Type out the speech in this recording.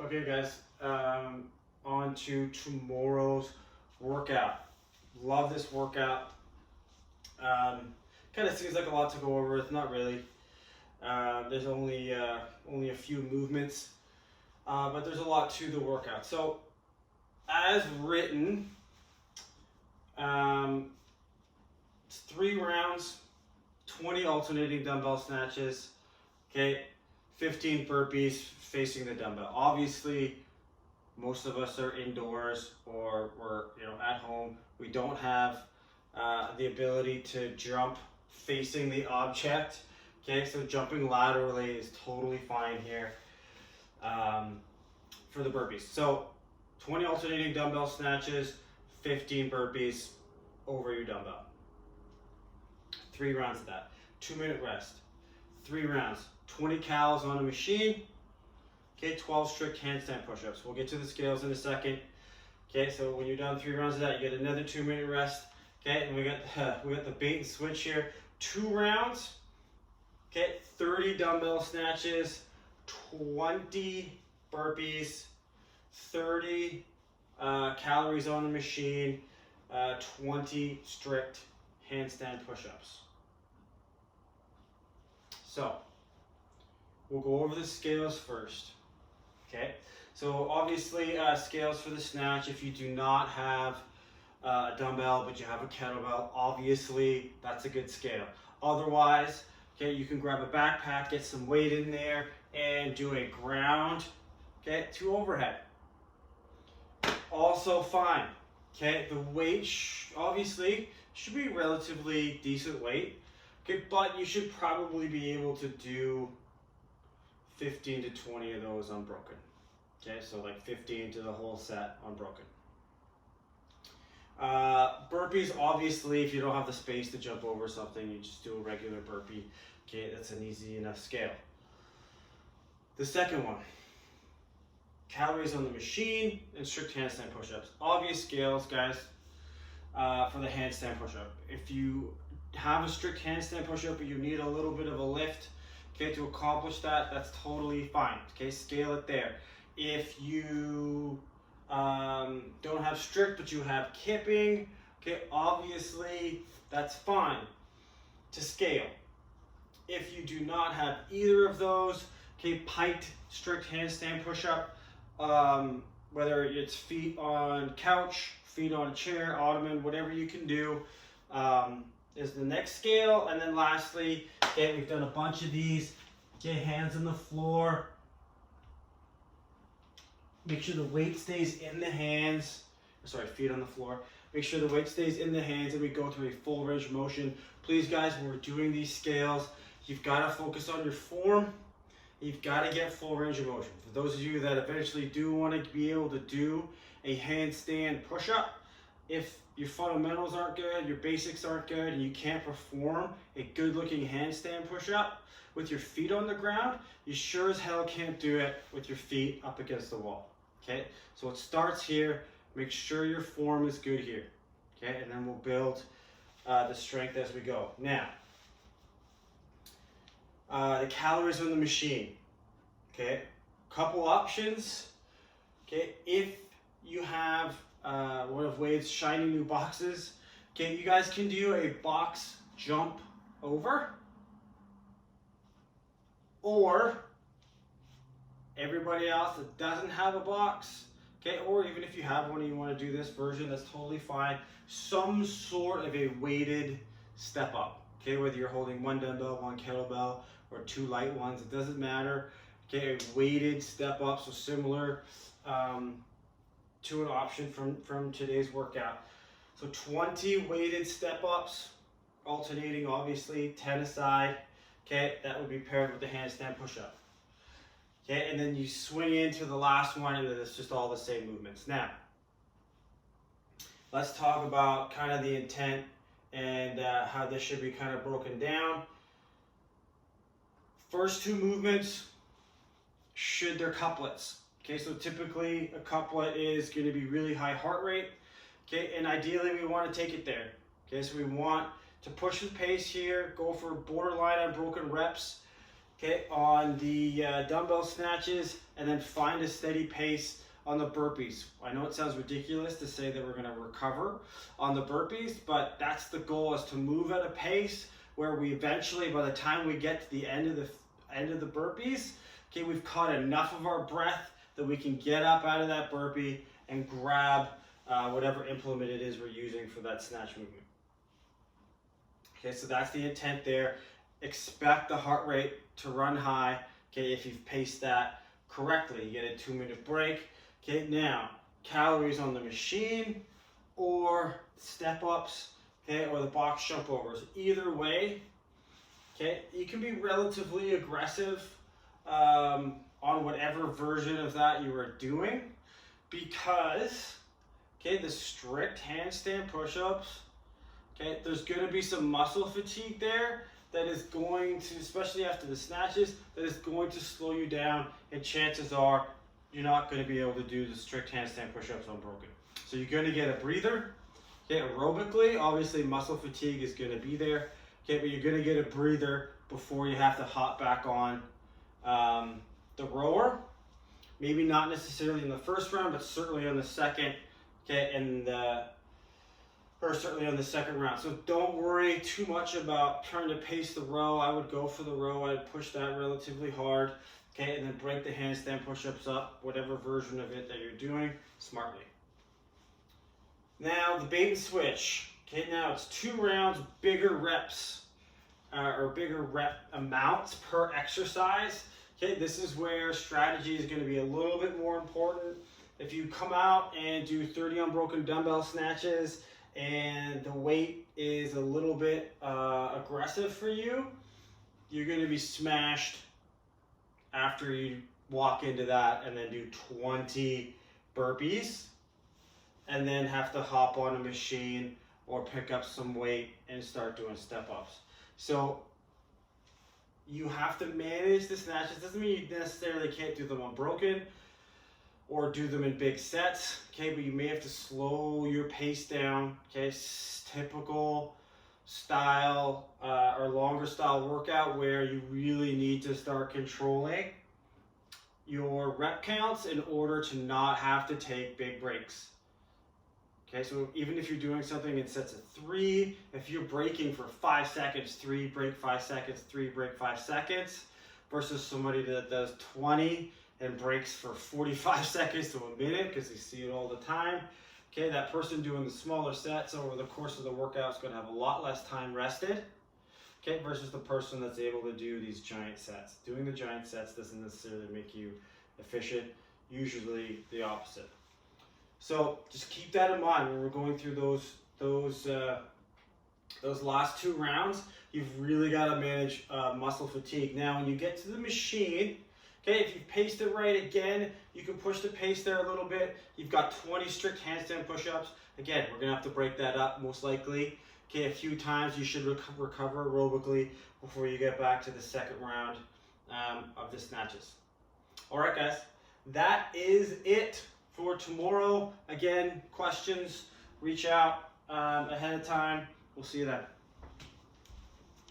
Okay guys, on to tomorrow's workout. Love this workout. Kind of seems like a lot to go over. It's not really. There's only a few movements, but there's a lot to the workout. So, as written, it's 3 rounds, 20 alternating dumbbell snatches. Okay, 15 burpees facing the dumbbell. Obviously, most of us are indoors or we're at home. We don't have the ability to jump facing the object. Okay, so jumping laterally is totally fine here for the burpees. So 20 alternating dumbbell snatches, 15 burpees over your dumbbell. 3 rounds of that. 2-minute rest. 3 rounds. 20 cals on a machine. Okay, 12 strict handstand push-ups. We'll get to the scales in a second. Okay, so when you're done 3 rounds of that, you get another 2-minute rest. Okay, and we got the bait and switch here. 2 rounds. Okay, 30 dumbbell snatches, 20 burpees, 30 calories on the machine, 20 strict handstand push-ups. So, we'll go over the scales first. Okay, so obviously scales for the snatch. If you do not have a dumbbell but you have a kettlebell, obviously that's a good scale. Otherwise, okay, you can grab a backpack, get some weight in there, and do a ground, okay, to overhead. Also fine. Okay, the weight obviously should be relatively decent weight. Okay, but you should probably be able to do 15 to 20 of those unbroken. Okay, so like 15 to the whole set unbroken. Burpees, obviously, if you don't have the space to jump over something, you just do a regular burpee. Okay, that's an easy enough scale. The second one, calories on the machine and strict handstand push-ups. Obvious scales, guys, for the handstand push-up. If you have a strict handstand push-up but you need a little bit of a lift, okay, to accomplish that, that's totally fine. Okay, scale it there. If you don't have strict but you have kipping, okay, obviously that's fine to scale. If you do not have either of those, okay, piked strict handstand push-up, whether it's feet on couch, feet on a chair, ottoman, whatever you can do, is the next scale. And then lastly, okay, we've done a bunch of these. Okay, hands on the floor. Make sure the weight stays in the hands. Sorry, feet on the floor. Make sure the weight stays in the hands and we go through a full range of motion. Please guys, when we're doing these scales, you've got to focus on your form. You've got to get full range of motion. For those of you that eventually do want to be able to do a handstand push-up, if your fundamentals aren't good, your basics aren't good, and you can't perform a good-looking handstand push-up with your feet on the ground, you sure as hell can't do it with your feet up against the wall. Okay, so it starts here. Make sure your form is good here. Okay, and then we'll build the strength as we go. Now, the calories on the machine. Okay, couple options. Okay, if you have one of Wade's shiny new boxes, okay, you guys can do a box jump over, or everybody else that doesn't have a box, okay, or even if you have one and you want to do this version, that's totally fine. Some sort of a weighted step up, okay, whether you're holding 1 dumbbell, 1 kettlebell, or 2 light ones, it doesn't matter. Okay, a weighted step up, so similar to an option from today's workout. So 20 weighted step ups, alternating obviously, 10 aside. Okay, that would be paired with the handstand push-up. Okay, and then you swing into the last one, and then it's just all the same movements. Now, let's talk about kind of the intent and how this should be kind of broken down. First 2 movements, should they're couplets. Okay, so typically a couplet is going to be really high heart rate. Okay, and ideally we want to take it there. Okay, so we want to push the pace here, go for borderline unbroken reps, okay, on the dumbbell snatches, and then find a steady pace on the burpees. I know it sounds ridiculous to say that we're going to recover on the burpees, but that's the goal, is to move at a pace where we eventually, by the time we get to the end of the burpees, okay, we've caught enough of our breath that we can get up out of that burpee and grab whatever implement it is we're using for that snatch movement. Okay, so that's the intent there. Expect the heart rate to run high, okay, if you've paced that correctly. You get a 2-minute break. Okay, now, calories on the machine or step-ups, okay, or the box jump overs. Either way, okay, you can be relatively aggressive on whatever version of that you are doing, because, okay, the strict handstand push-ups, okay, there's going to be some muscle fatigue there that is going to, especially after the snatches, that is going to slow you down, and chances are you're not going to be able to do the strict handstand push-ups unbroken. So you're going to get a breather. Okay, aerobically, obviously muscle fatigue is going to be there. Okay, but you're going to get a breather before you have to hop back on the rower. Maybe not necessarily in the first round, but certainly on the second. Okay, or certainly on the second round. So don't worry too much about trying to pace the row. I would go for the row. I'd push that relatively hard. Okay, and then break the handstand push-ups up, whatever version of it that you're doing, smartly. Now, the bait and switch. Okay, now it's 2 rounds, bigger reps, or bigger rep amounts per exercise. Okay, this is where strategy is going to be a little bit more important. If you come out and do 30 unbroken dumbbell snatches and the weight is a little bit aggressive for you, you're going to be smashed after you walk into that and then do 20 burpees and then have to hop on a machine or pick up some weight and start doing step-ups. So you have to manage the snatches. Doesn't mean you necessarily can't do them unbroken or do them in big sets, okay, but you may have to slow your pace down, okay, typical style or longer style workout where you really need to start controlling your rep counts in order to not have to take big breaks. Okay, so even if you're doing something in sets of 3, if you're breaking for 5 seconds, 3, break 5 seconds, 3, break 5 seconds, versus somebody that does 20 and breaks for 45 seconds to a minute, because you see it all the time. Okay, that person doing the smaller sets over the course of the workout is going to have a lot less time rested, okay, versus the person that's able to do these giant sets. Doing the giant sets doesn't necessarily make you efficient, usually the opposite. So just keep that in mind when we're going through those last 2 rounds. You've really got to manage muscle fatigue. Now, when you get to the machine, okay, if you've paced it right again, you can push the pace there a little bit. You've got 20 strict handstand push-ups. Again, we're going to have to break that up most likely. Okay, a few times you should recover aerobically before you get back to the second round of the snatches. All right, guys, that is it for tomorrow. Again, questions, reach out ahead of time. We'll see you then.